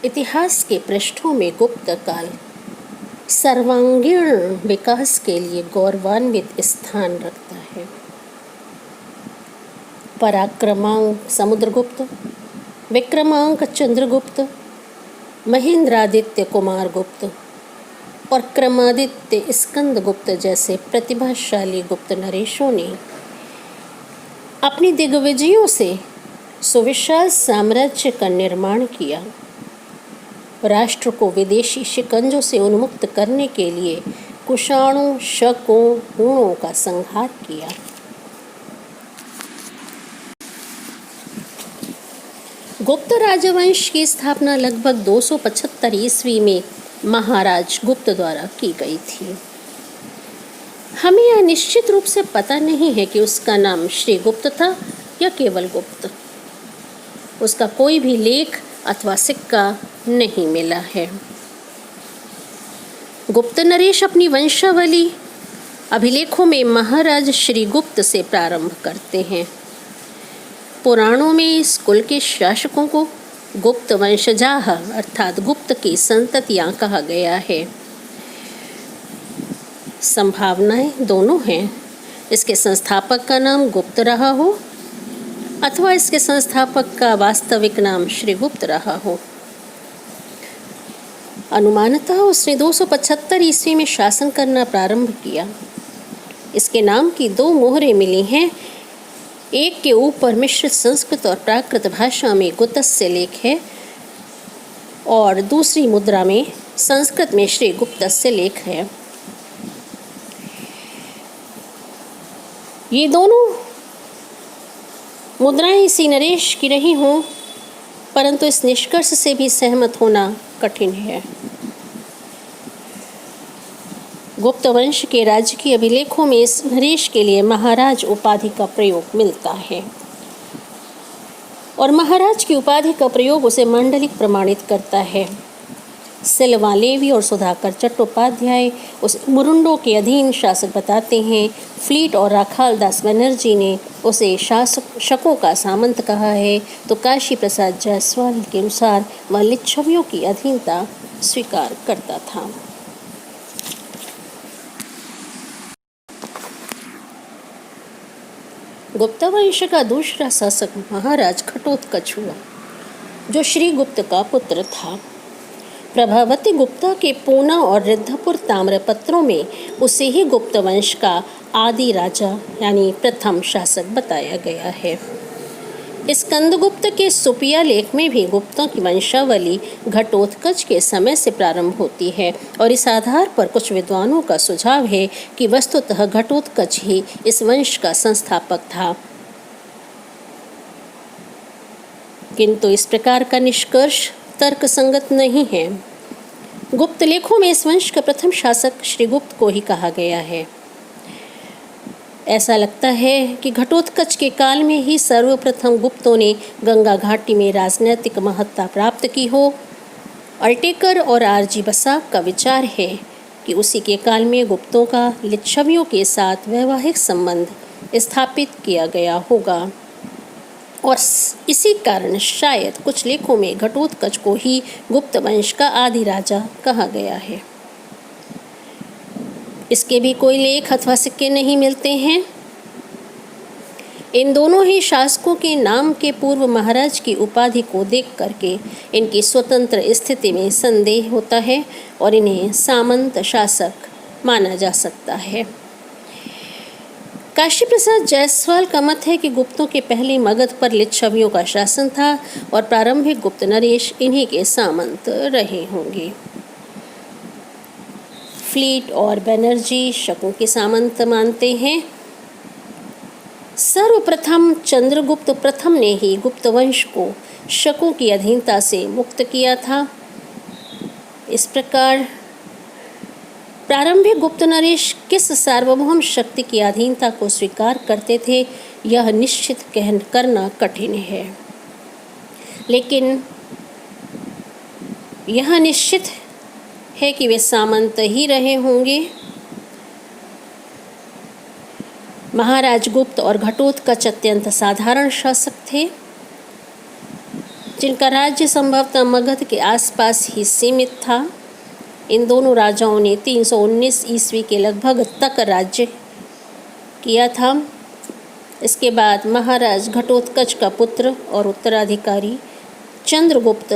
इतिहास के पृष्ठों में गुप्त काल सर्वांगीण विकास के लिए गौरवान्वित स्थान रखता है। पराक्रमांक समुद्रगुप्त, विक्रमांक चंद्रगुप्त, महेंद्रादित्य कुमार गुप्त और क्रमादित्य स्कंदगुप्त जैसे प्रतिभाशाली गुप्त नरेशों ने अपनी दिग्विजयों से सुविशाल साम्राज्य का निर्माण किया। राष्ट्र को विदेशी शिकंजों से उन्मुक्त करने के लिए कुषाणों, शकों, हूणों का संहार किया। गुप्त राजवंश की स्थापना लगभग 275 ईस्वी में महाराज गुप्त द्वारा की गई थी। हमें यह निश्चित रूप से पता नहीं है कि उसका नाम श्री गुप्त था या केवल गुप्त। उसका कोई भी लेख अथवा सिक्का नहीं मिला है। गुप्त नरेश अपनी वंशावली अभिलेखों में महाराज श्री गुप्त से प्रारंभ करते हैं। पुराणों में इस कुल के शासकों को गुप्त वंशजाः अर्थात गुप्त की संततियां कहा गया है। संभावनाएं दोनों हैं, इसके संस्थापक का नाम गुप्त रहा हो अथवा इसके संस्थापक का वास्तविक नाम श्री गुप्त रहा हो। अनुमानतः उसने 275 ईस्वी में शासन करना प्रारंभ किया। इसके नाम की 2 मोहरें मिली हैं। एक के ऊपर मिश्रित संस्कृत और प्राकृत भाषा में गुप्तस्य लेख है और दूसरी मुद्रा में संस्कृत में श्री गुप्तस्य लेख है। ये दोनों मुद्राएं इसी नरेश की रही हों, परंतु इस निष्कर्ष से भी सहमत होना कठिन है। गुप्त वंश के राज्य के अभिलेखों में इस नरेश के लिए महाराज उपाधि का प्रयोग मिलता है और महाराज की उपाधि का प्रयोग उसे मांडलिक प्रमाणित करता है। सिल्वा लेवी और सुधाकर चट्टोपाध्याय उसे मुरुंडों के अधीन शासक बताते हैं। फ्लीट और राखाल दास बनर्जी ने उसे शकों का सामंत कहा है, तो काशी प्रसाद जायसवाल के अनुसार वह लिच्छवियों की अधीनता स्वीकार करता था। गुप्त वंश का दूसरा शासक महाराज घटोत्कच हुआ, जो श्री गुप्त का पुत्र था। प्रभावती गुप्ता के पूना और रिद्धपुर ताम्रपत्रों में उसे ही गुप्त वंश का आदि राजा यानी प्रथम शासक बताया गया है। स्कंदगुप्त के सुपिया लेख में भी गुप्तों की वंशावली घटोत्कच के समय से प्रारंभ होती है और इस आधार पर कुछ विद्वानों का सुझाव है कि वस्तुतः घटोत्कच ही इस वंश का संस्थापक था, किंतु इस प्रकार का निष्कर्ष तर्क संगत नहीं है। गुप्त लेखों में इस वंश का प्रथम शासक श्रीगुप्त को ही कहा गया है। ऐसा लगता है कि घटोत्कच के काल में ही सर्वप्रथम गुप्तों ने गंगा घाटी में राजनैतिक महत्ता प्राप्त की हो। अल्टेकर और आरजी बसाक का विचार है कि उसी के काल में गुप्तों का लिच्छवियों के साथ वैवाहिक संबंध स्थापित किया गया होगा और इसी कारण शायद कुछ लेखों में घटोत्कच को ही गुप्त वंश का आदि राजा कहा गया है। इसके भी कोई लेख अथवा सिक्के नहीं मिलते हैं। इन दोनों ही शासकों के नाम के पूर्व महाराज की उपाधि को देख करके इनकी स्वतंत्र स्थिति में संदेह होता है और इन्हें सामंत शासक माना जा सकता है। काशी प्रसाद जायसवाल का मत है कि गुप्तों के पहले मगध पर लिच्छवियों का शासन था और प्रारंभिक गुप्त नरेश इन्हीं के सामंत रहे होंगे। फ्लीट और बनर्जी शकों के सामंत मानते हैं। सर्वप्रथम चंद्रगुप्त प्रथम ने ही गुप्त वंश को शकों की अधीनता से मुक्त किया था। इस प्रकार प्रारंभिक गुप्त नरेश किस सार्वभौम शक्ति की अधीनता को स्वीकार करते थे, यह निश्चित करना कठिन है, लेकिन यह निश्चित है कि वे सामंत ही रहे होंगे। महाराज गुप्त और घटोत्कच अत्यंत साधारण शासक थे। जिनका राज्य संभवतः मगध के आसपास ही सीमित था। इन दोनों राजाओं ने 319 ईस्वी के लगभग तक राज्य किया था। इसके बाद महाराज घटोत्कच का पुत्र और उत्तराधिकारी चंद्रगुप्त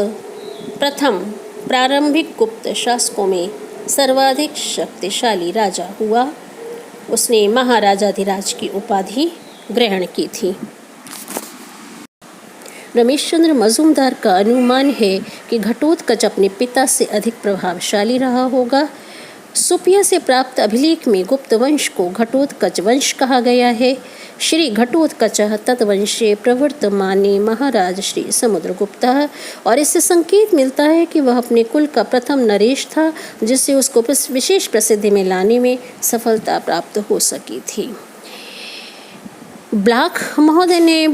प्रथम प्रारंभिक गुप्त शासकों में सर्वाधिक शक्तिशाली राजा हुआ। उसने महाराजाधिराज की उपाधि ग्रहण की थी। रमेशचंद्र मजूमदार का अनुमान है कि घटोत्कच अपने पिता से अधिक प्रभावशाली रहा होगा। सुपिया से प्राप्त अभिलेख में गुप्त वंश को घटोत्कच वंश कहा गया है। श्री घटोत्कच तत्वंशे प्रवर्तमाने महाराज श्री समुद्रगुप्त, और इससे संकेत मिलता है कि वह अपने कुल का प्रथम नरेश था, जिससे उसको विशेष प्रसिद्धि में लाने में सफलता प्राप्त हो सकी थी। ब्लॉक महोदय ने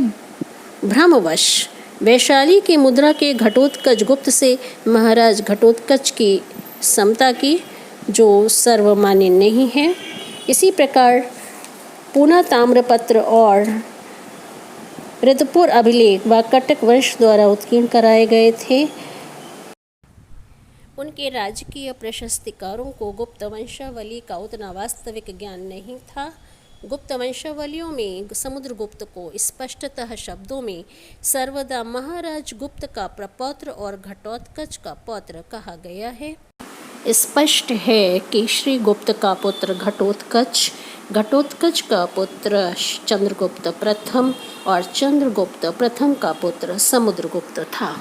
भ्रमवश वैशाली की मुद्रा के घटोत्कच गुप्त से महाराज घटोत्कच की समता की, जो सर्वमान्य नहीं है। इसी प्रकार पूना ताम्रपत्र और रिद्धपुर अभिलेख व कटक वंश द्वारा उत्कीर्ण कराए गए थे। उनके राजकीय प्रशस्तिकारों को गुप्त वंशावली का उतना वास्तविक ज्ञान नहीं था। गुप्त वंशावलियों में समुद्रगुप्त को स्पष्टतः शब्दों में सर्वदा महाराज गुप्त का प्रपौत्र और घटोत्कच का पौत्र कहा गया है। स्पष्ट है कि श्री गुप्त का पुत्र घटोत्कच, घटोत्कच का पुत्र चंद्रगुप्त प्रथम और चंद्रगुप्त प्रथम का पुत्र समुद्रगुप्त था।